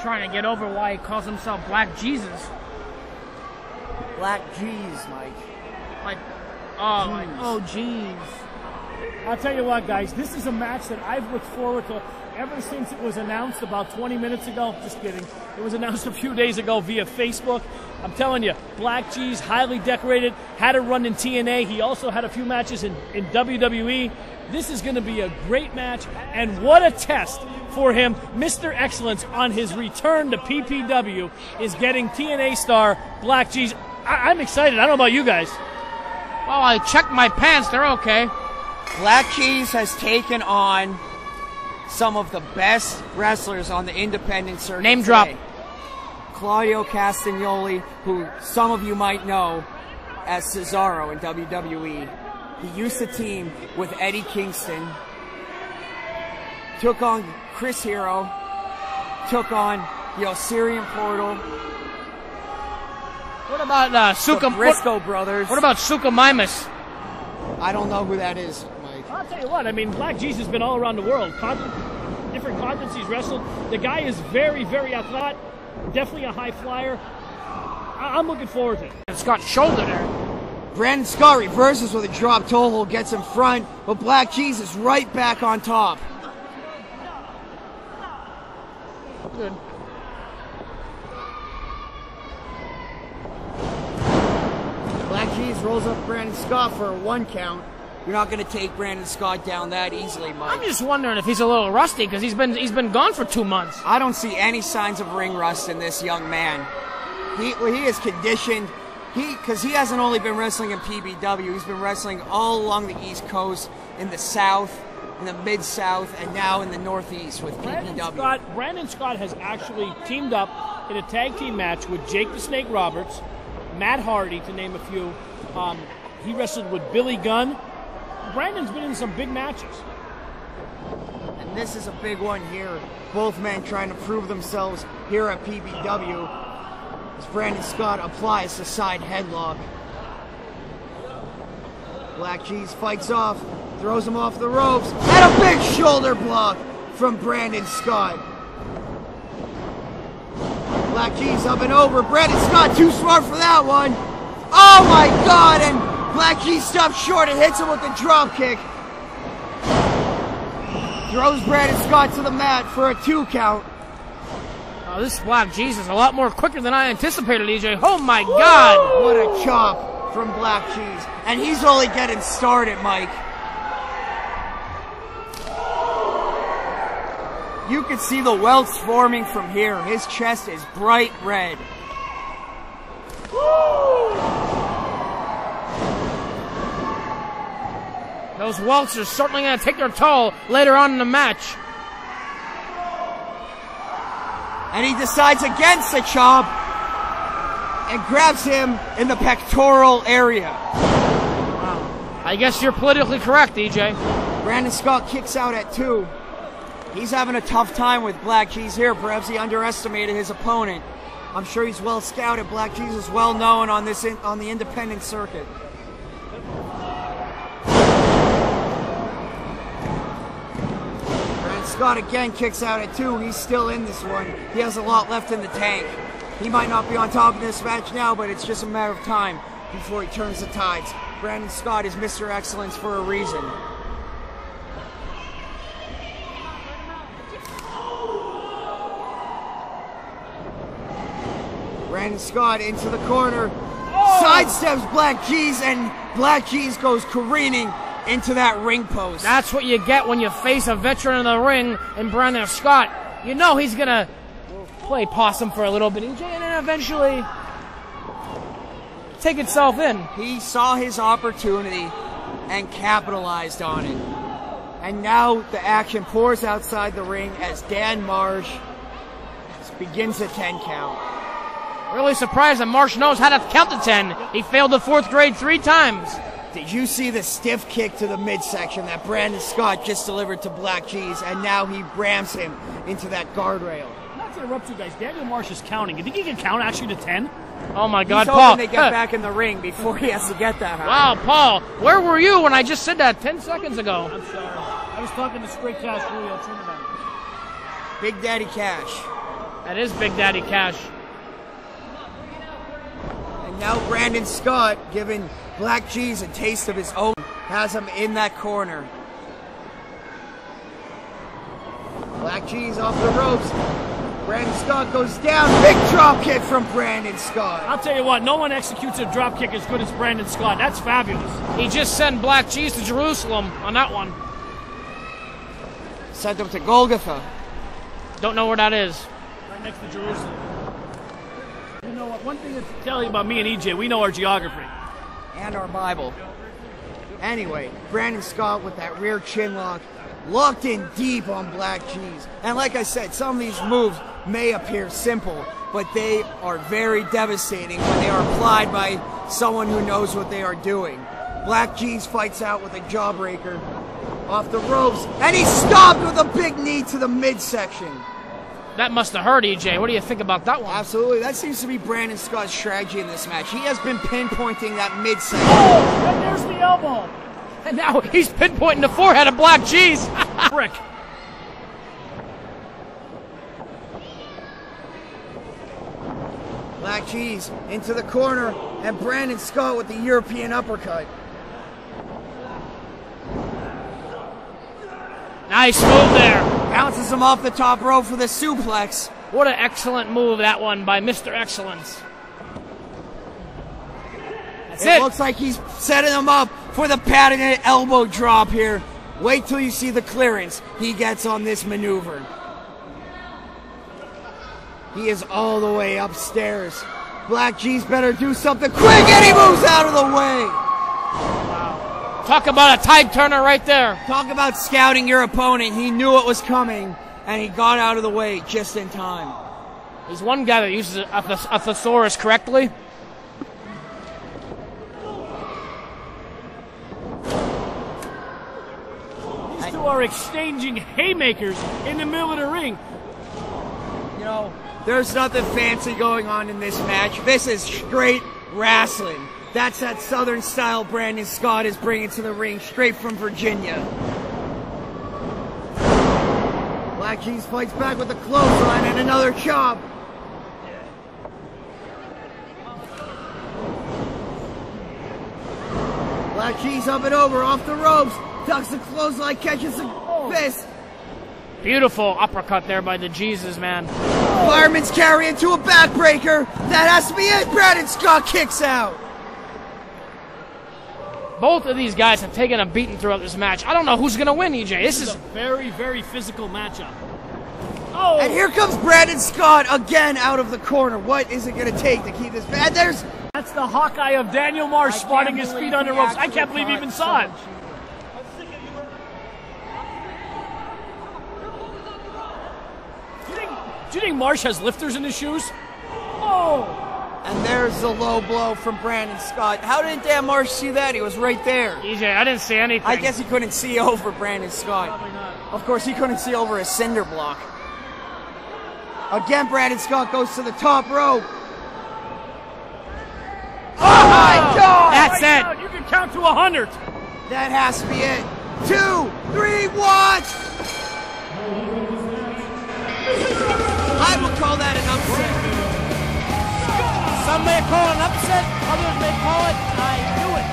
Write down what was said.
trying to get over why he calls himself Black Jesus. Black G's, Mike. Like, oh, jeez. I'll tell you what, guys, this is a match that I've looked forward to ever since it was announced about 20 minutes ago. Just kidding. It was announced a few days ago via Facebook. I'm telling you, Black G's highly decorated, had a run in TNA. He also had a few matches in WWE. This is going to be a great match, and what a test for him. Mr. Excellence on his return to PPW is getting TNA star Black G's. I'm excited. I don't know about you guys. Well, I checked my pants. They're okay. Black Keys has taken on some of the best wrestlers on the independent circuit. Name drop. Today. Claudio Castagnoli, who some of you might know as Cesaro in WWE. He used to team with Eddie Kingston. Took on Chris Hero. Took on the Osirian Portal. What about the Briscoe brothers. What about Suka Mimas? I don't know who that is, Mike. I'll tell you what, I mean, Black Jesus has been all around the world. Different continents he's wrestled. The guy is very, very athletic. Definitely a high flyer. I'm looking forward to it. It's got shoulder there. Brandon Scott reverses with a drop toe hold, gets in front, but Black Cheese is right back on top. Good. Black Cheese rolls up Brandon Scott for a 1 count. You're not going to take Brandon Scott down that easily, Mike. I'm just wondering if he's a little rusty because he's been gone for 2 months. I don't see any signs of ring rust in this young man. He is conditioned. Because he hasn't only been wrestling in PBW, he's been wrestling all along the East Coast, in the South, in the Mid-South, and now in the Northeast with PPW. Brandon Scott has actually teamed up in a tag team match with Jake the Snake Roberts, Matt Hardy, to name a few. He wrestled with Billy Gunn. Brandon's been in some big matches. And this is a big one here. Both men trying to prove themselves here at PPW. As Brandon Scott applies the side headlock. Black Cheese fights off, throws him off the ropes, and a big shoulder block from Brandon Scott. Black Cheese up and over. Brandon Scott too smart for that one. Oh my God! And Black Cheese stops short and hits him with the drop kick. Throws Brandon Scott to the mat for a 2 count. Oh, this Black Jesus is a lot more quicker than I anticipated, EJ. Oh my God! What a chop from Black Cheese. And he's only getting started, Mike. You can see the welts forming from here. His chest is bright red. Those welts are certainly going to take their toll later on in the match. And he decides against the chop and grabs him in the pectoral area. Wow. I guess you're politically correct, EJ. Brandon Scott kicks out at 2. He's having a tough time with Black Cheese here. Perhaps he underestimated his opponent. I'm sure he's well scouted. Black Cheese is well known on the independent circuit. Scott again kicks out at 2. He's still in this one. He has a lot left in the tank. He might not be on top of this match now, but it's just a matter of time before he turns the tides. Brandon Scott is Mr. Excellence for a reason. Brandon Scott into the corner. Sidesteps Black Cheese, and Black Cheese goes careening into that ring post. That's what you get when you face a veteran in the ring and Brandon Scott. You know he's going to play possum for a little bit, EJ, and then eventually take itself in. He saw his opportunity and capitalized on it. And now the action pours outside the ring as Dan Marsh begins a 10 count. Really surprised that Marsh knows how to count to 10. He failed the 4th grade 3 times. Did you see the stiff kick to the midsection that Brandon Scott just delivered to Black Cheese, and now he rams him into that guardrail? Not to interrupt you guys, Daniel Marsh is counting. You think he can count actually to 10? Oh my God, He's Paul! hoping they get back in the ring before he has to get that. Wow, Paul, where were you when I just said that 10 seconds ago? I'm sorry. I was talking to Straight Cash Julio Trinidad. Big Daddy Cash. That is Big Daddy Cash. And now Brandon Scott, giving Black Cheese a taste of his own, has him in that corner. Black Cheese off the ropes. Brandon Scott goes down. Big drop kick from Brandon Scott. I'll tell you what, no one executes a drop kick as good as Brandon Scott. That's fabulous. He just sent Black Cheese to Jerusalem on that one. Sent him to Golgotha. Don't know where that is. Right next to Jerusalem. You know what? One thing to tell you about me and EJ, we know our geography. And our Bible. Anyway, Brandon Scott with that rear chin lock, locked in deep on Black Cheese. And like I said, some of these moves may appear simple, but they are very devastating when they are applied by someone who knows what they are doing. Black Cheese fights out with a jawbreaker off the ropes, and he's stopped with a big knee to the midsection. That must have hurt, EJ. What do you think about that one? Absolutely. That seems to be Brandon Scott's strategy in this match. He has been pinpointing that midsection. Oh, and there's the elbow. And now he's pinpointing the forehead of Black Cheese. Frick. Black Cheese into the corner, and Brandon Scott with the European uppercut. Nice move there. Bounces him off the top rope for the suplex. What an excellent move, that one, by Mr. Excellence. That's it. Looks like he's setting him up for the patented elbow drop here. Wait till you see the clearance he gets on this maneuver. He is all the way upstairs. Black Cheese better do something quick, and he moves out of the way. Talk about a tide turner right there. Talk about scouting your opponent. He knew it was coming, and he got out of the way just in time. He's one guy that uses a thesaurus correctly. These two are exchanging haymakers in the middle of the ring. You know, there's nothing fancy going on in this match. This is straight wrestling. That's that Southern style Brandon Scott is bringing to the ring, straight from Virginia. Black Cheese fights back with a clothesline and another chop. Black Cheese up and over, off the ropes, ducks the clothesline, catches the fist. Beautiful uppercut there by the Jesus man. Fireman's carry into a backbreaker. That has to be it. Brandon Scott kicks out. Both of these guys have taken a beating throughout this match. I don't know who's going to win, EJ. This is a very, very physical matchup. Oh! And here comes Brandon Scott again out of the corner. What is it going to take to keep this? And there's... That's the Hawkeye of Daniel Marsh spotting his feet on the ropes. I can't believe he even saw it. Do you think Marsh has lifters in his shoes? Oh! And there's the low blow from Brandon Scott. How did Dan Marsh see that? He was right there. EJ, I didn't see anything. I guess he couldn't see over Brandon Scott. Probably not. Of course, he couldn't see over a cinder block. Again, Brandon Scott goes to the top rope. Oh my God! That's it. Now, you can count to 100. That has to be it. 2, 3, watch! I would call that an upset. Some may call it an upset, others may call it, I knew it.